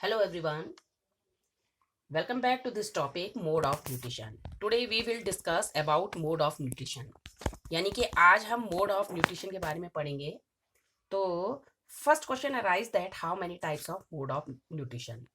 Hello everyone, welcome back to this topic mode of nutrition. Today we will discuss about mode of nutrition. यानी कि आज हम mode of nutrition के बारे में पढ़ेंगे. तो first question arise that how many types of mode of nutrition?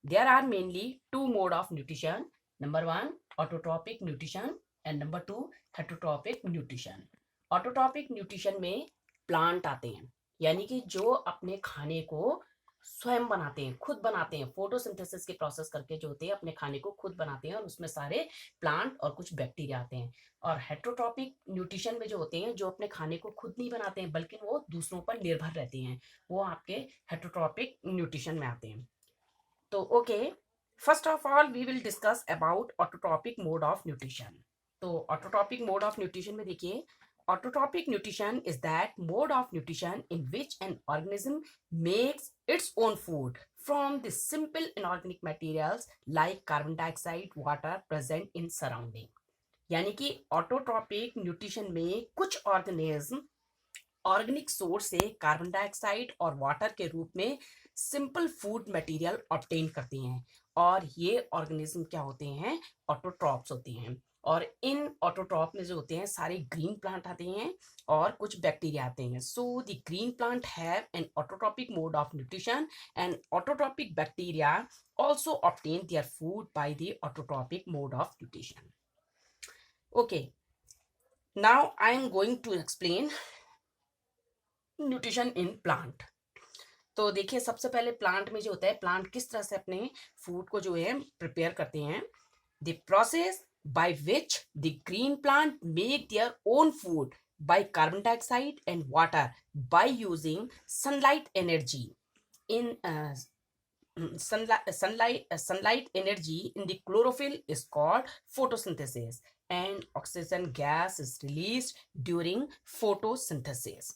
There are mainly two mode of nutrition. Number one, autotrophic nutrition and number two, heterotrophic nutrition. Autotrophic nutrition में plant आते हैं, यानी कि जो अपने खाने को स्वयं बनाते हैं, खुद बनाते हैं, फोटोसिंथेसिस के प्रोसेस करके जो होते हैं अपने खाने को खुद बनाते हैं और उसमें सारे प्लांट और कुछ बैक्टीरिया आते हैं. और हेटरोट्रॉपिक न्यूट्रिशन में जो होते हैं जो अपने खाने को खुद नहीं बनाते हैं बल्कि वो दूसरों पर निर्भर रहते हैं, वो आपके हेटरोट्रॉपिक न्यूट्रिशन में आते हैं. तो okay, first of all we will discuss about autotrophic mode of nutrition. तो ऑटोट्रॉपिक मोड ऑफ न्यूट्रिशन में देखिए, autotrophic nutrition is that mode of nutrition in which an organism makes its own food from the simple inorganic materials like carbon dioxide, water present in surrounding. यानी कि autotrophic nutrition में कुछ organism organic source से carbon dioxide और water के रूप में simple food material obtain करते हैं, और ये ऑर्गेनिज्म क्या होते हैं? ऑटोट्रॉप्स होते हैं. और इन ऑटोट्रॉप में जो होते हैं सारे ग्रीन प्लांट आते हैं और कुछ बैक्टीरिया आते हैं. So the green plant have an autotrophic mode of nutrition and autotrophic bacteria also obtain their food by the autotrophic mode of nutrition. Okay, now I am going to explain nutrition in plant. तो देखिए, सबसे पहले plant में जो होता है, plant किस तरह से अपने फूड को जो है प्रिपेयर करते हैं. The process by which the green plant make their own food by carbon dioxide and water by using sunlight energy in sunlight energy in the chlorophyll is called photosynthesis, and oxygen gas is released during photosynthesis.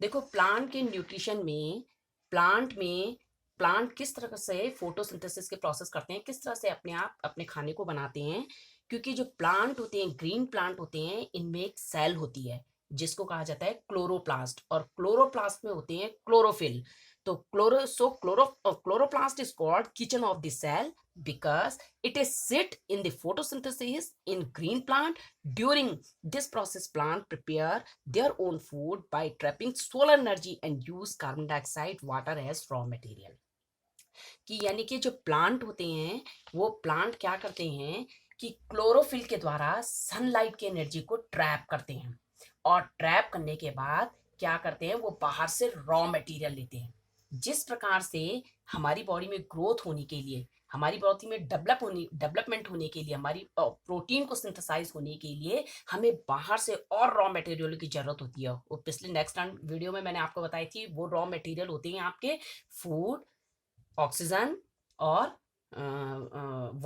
देखो, plant के nutrition में plant किस तरह से photosynthesis के process करते हैं, किस तरह से अपने आप अपने खाने को बनाते हैं. क्योंकि जो प्लांट होते हैं, ग्रीन प्लांट होते हैं, इनमें एक सेल होती है जिसको कहा जाता है क्लोरोप्लास्ट, और क्लोरोप्लास्ट में होते हैं क्लोरोफिल. तो chloroplast is called kitchen of the cell because it is sit in the photosynthesis in green plant. During this process, plant prepare their own food by trapping solar energy and use carbon dioxide, water as raw material. कि यानी कि जो plant होते हैं वो plant क्या करते हैं कि क्लोरोफिल के द्वारा सनलाइट की एनर्जी को ट्रैप करते हैं, और ट्रैप करने के बाद क्या करते हैं, वो बाहर से रॉ मटेरियल लेते हैं. जिस प्रकार से हमारी बॉडी में ग्रोथ होने के लिए, हमारी बॉडी में डेवलपमेंट होने के लिए, हमारी प्रोटीन को सिंथेसाइज होने के लिए हमें बाहर से और रॉ मटेरियल की जरूरत होती है. वो पिछले नेक्स्ट वीडियो में मैंने आपको बताई थी, वो रॉ मटेरियल होते हैं आपके फूड, ऑक्सीजन और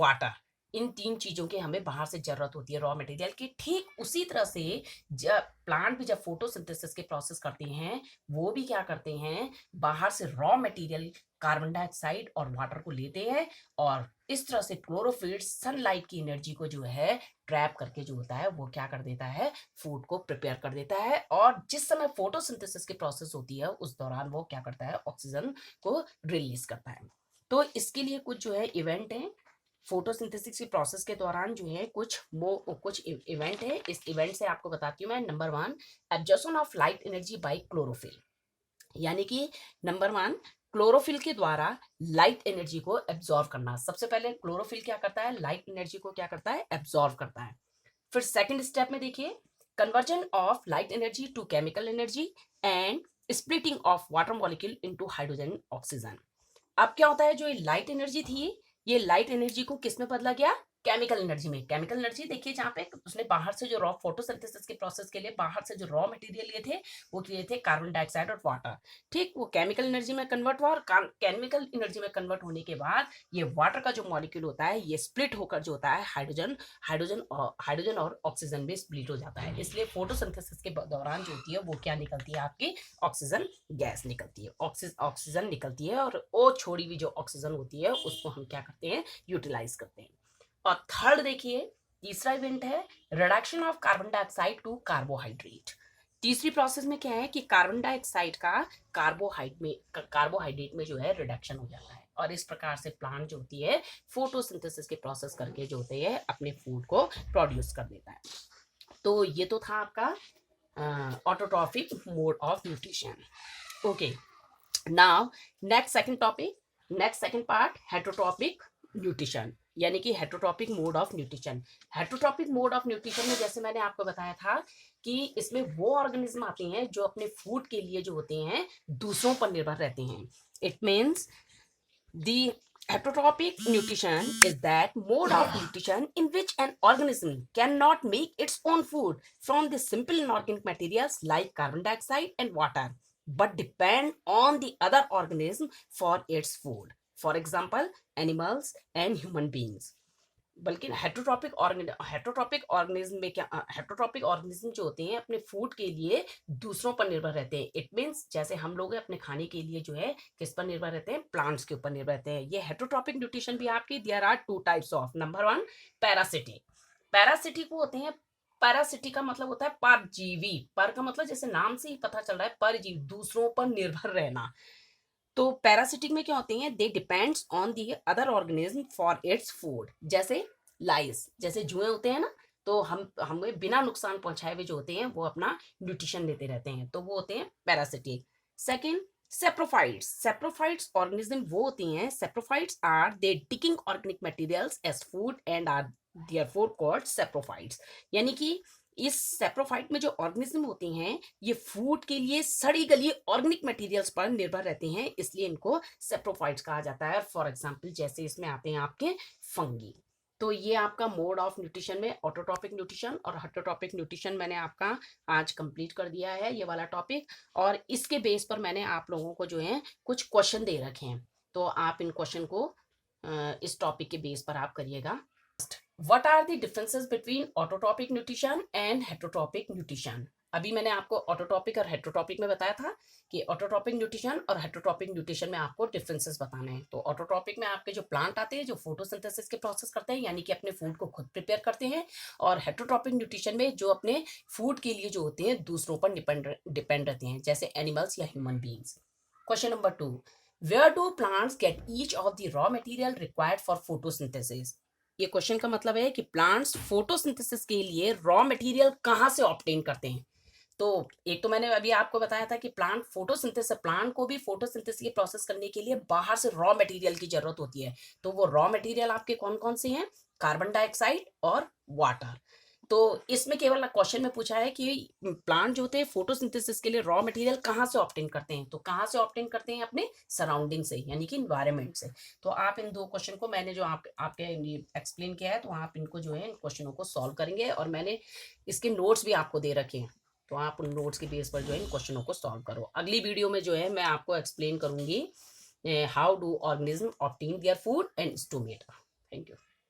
वाटर. इन तीन चीजों की हमें बाहर से जरूरत होती है रॉ मटेरियल की. ठीक उसी तरह से जब प्लांट भी जब फोटोसिंथेसिस के प्रोसेस करते हैं, वो भी क्या करते हैं, बाहर से रॉ मटेरियल कार्बन डाइऑक्साइड और वाटर को लेते हैं, और इस तरह से क्लोरोफिल सनलाइट की एनर्जी को जो है ट्रैप करके जो होता है वो क्या कर देता है, फूड को प्रिपेयर कर देता है. और जिस समय फोटोसिंथेसिस की प्रोसेस होती है उस दौरान वो क्या करता है, ऑक्सीजन को रिलीज करता है. तो इसके लिए कुछ जो है इवेंट है फोटोसिंथेसिस की प्रोसेस के दौरान, जो है कुछ इवेंट है. इस इवेंट से आपको बताती हूँ मैं. Number one, absorption of light energy by chlorophyll. यानी कि नंबर वन, क्लोरोफिल के द्वारा लाइट एनर्जी को एब्जॉर्व करना. सबसे पहले क्लोरोफिल क्या करता है, लाइट एनर्जी को क्या करता है, एब्जॉर्व करता है. फिर सेकंड स्टेप में देखिए, conversion of light energy to chemical energy and splitting of water molecule into hydrogen oxygen. अब क्या होता है, जो ये लाइट एनर्जी थी, ये लाइट एनर्जी को किस में बदला गया, केमिकल एनर्जी में. केमिकल एनर्जी देखिए, जहाँ पे उसने बाहर से जो रॉ फोटोसिंथेसिस के प्रोसेस के लिए बाहर से जो रॉ मटेरियल लिए थे वो लिए थे कार्बन डाइऑक्साइड और वाटर. ठीक, वो केमिकल एनर्जी में कन्वर्ट हुआ, और केमिकल एनर्जी में कन्वर्ट होने के बाद ये वाटर का जो मॉलिक्यूल होता है ये स्प्लिट होकर जो होता है हाइड्रोजन और ऑक्सीजन में स्प्लिट हो जाता है. इसलिए फोटोसिंथेसिस के दौरान जो होती है वो क्या निकलती है, आपकी ऑक्सीजन गैस निकलती है, ऑक्सीजन निकलती है, और वो छोड़ी हुई जो ऑक्सीजन होती है उसको हम क्या करते हैं, यूटिलाइज करते हैं. और थर्ड देखिए, तीसरा इवेंट है reduction of carbon dioxide to carbohydrate. तीसरी प्रोसेस में क्या है कि कार्बन डाइऑक्साइड का कार्बोहाइड्रेट में जो है रिडक्शन हो जाता है, और इस प्रकार से प्लांट जो होती है फोटोसिंथेसिस के प्रोसेस करके जो होते हैं अपने फूड को प्रोड्यूस कर देता है। तो ये तो था आपका autotrophic mode of nutrition. Okay, now next second part heterotrophic nutrition, यानी कि heterotrophic mode of nutrition. Heterotrophic mode of nutrition में जैसे मैंने आपको बताया था कि इसमें वो ऑर्गेनिज्म आते हैं जो अपने फूड के लिए जो होते हैं दूसरों पर निर्भर रहते हैं। It means the heterotropic nutrition is that mode of nutrition in which an organism cannot make its own food from the simple inorganic materials like carbon dioxide and water, but depend on the other organism for its food. For example, animals and human beings. बल्कि heterotrophic organism में क्या, heterotrophic organism जो होते हैं अपने food के लिए दूसरों पर निर्भर रहते हैं। इट मीन्स जैसे हम लोग अपने खाने के लिए जो है किस पर निर्भर रहते हैं, प्लांट्स के ऊपर निर्भर रहते हैं। ये हेटरोट्रॉपिक न्यूट्रिशन भी आपकी there are two types of. Number one, parasitic. Parasitic वो होते हैं, पैरासिटिक का मतलब होता है परजीवी। पर का मतलब जैसे नाम से ही पता चल रहा है परजीवी, दूसरों पर निर्भर रहना। तो पैरासिटिक में क्या होते हैं, they depends on the other organism for its food. जैसे लाइस, जैसे जुएं होते हैं ना, तो हम हमें बिना नुकसान पहुंचाए हुए जो होते हैं वो अपना न्यूट्रिशन लेते रहते हैं, तो वो होते हैं parasitic. Second, saprophytes. Saprophytes organism वो होती हैं, saprophytes are they taking organic materials as food and are therefore called saprophytes. यानी कि इस सेप्रोफाइट में जो ऑर्गेनिज्म होते हैं ये फूड के लिए सड़ी गली ऑर्गेनिक मटेरियल्स पर निर्भर रहते हैं, इसलिए इनको सेप्रोफाइट्स कहा जाता है। फॉर एग्जांपल जैसे इसमें आते हैं आपके फंगी। तो ये आपका मोड ऑफ न्यूट्रिशन में ऑटोट्रॉपिक न्यूट्रिशन और हेटरोट्रॉपिक न्यूट्रिशन मैंने आपका आज कंप्लीट कर दिया है, ये वाला टॉपिक। और इसके बेस पर मैंने आप लोगों को जो है कुछ क्वेश्चन दे रखे हैं, तो आप इन क्वेश्चन को इस टॉपिक के बेस पर आप करिएगा। What are the differences between autotropic nutrition and heterotropic nutrition? अभी मैंने आपको ऑटोट्रॉपिक और हेटरोट्रॉपिक में बताया था कि ऑटोट्रॉपिक न्यूट्रिशन और हेटरोट्रॉपिक न्यूट्रिशन में आपको डिफरेंसेस बताने हैं। तो ऑटोट्रॉपिक में आपके जो प्लांट आते हैं जो फोटोसिंथेसिस के प्रोसेस करते हैं, यानी कि अपने फूड को खुद प्रिपेयर करते हैं, और हेटरोट्रॉपिक न्यूट्रिशन में जो अपने फूड के लिए जो होते हैं दूसरों पर डिपेंड रहते हैं, जैसे एनिमल्स या human beings. Question number 2, where do plants get each of the raw material required for photosynthesis? ये क्वेश्चन का मतलब है कि प्लांट्स फोटोसिंथेसिस के लिए रॉ मटेरियल कहाँ से ऑब्टेन करते हैं। तो एक तो मैंने अभी आपको बताया था कि प्लांट को भी फोटोसिंथेसिस के प्रोसेस करने के लिए बाहर से रॉ मटेरियल की जरूरत होती है। तो वो रॉ मटेरियल आपके कौन कौन से हैं, कार्बन डाइऑक्साइड और वाटर। तो इसमें केवल क्वेश्चन में पूछा है कि प्लांट जो होते हैं फोटोसिंथेसिस के लिए रॉ मटेरियल कहाँ से ऑब्टेन करते हैं, तो कहाँ से ऑब्टेन करते हैं, अपने सराउंडिंग से, यानी कि इन्वायरमेंट से। तो आप इन दो क्वेश्चन को मैंने जो आपके एक्सप्लेन किया है, तो आप इनको जो है इन क्वेश्चनों को सॉल्व करेंगे, और मैंने इसके नोट्स भी आपको दे रखे हैं, तो आप उन नोट्स के बेस पर जो है इन क्वेश्चनों को सॉल्व करो। अगली वीडियो में जो है मैं आपको एक्सप्लेन करूंगी how do organism obtain their food and stomata. Thank you.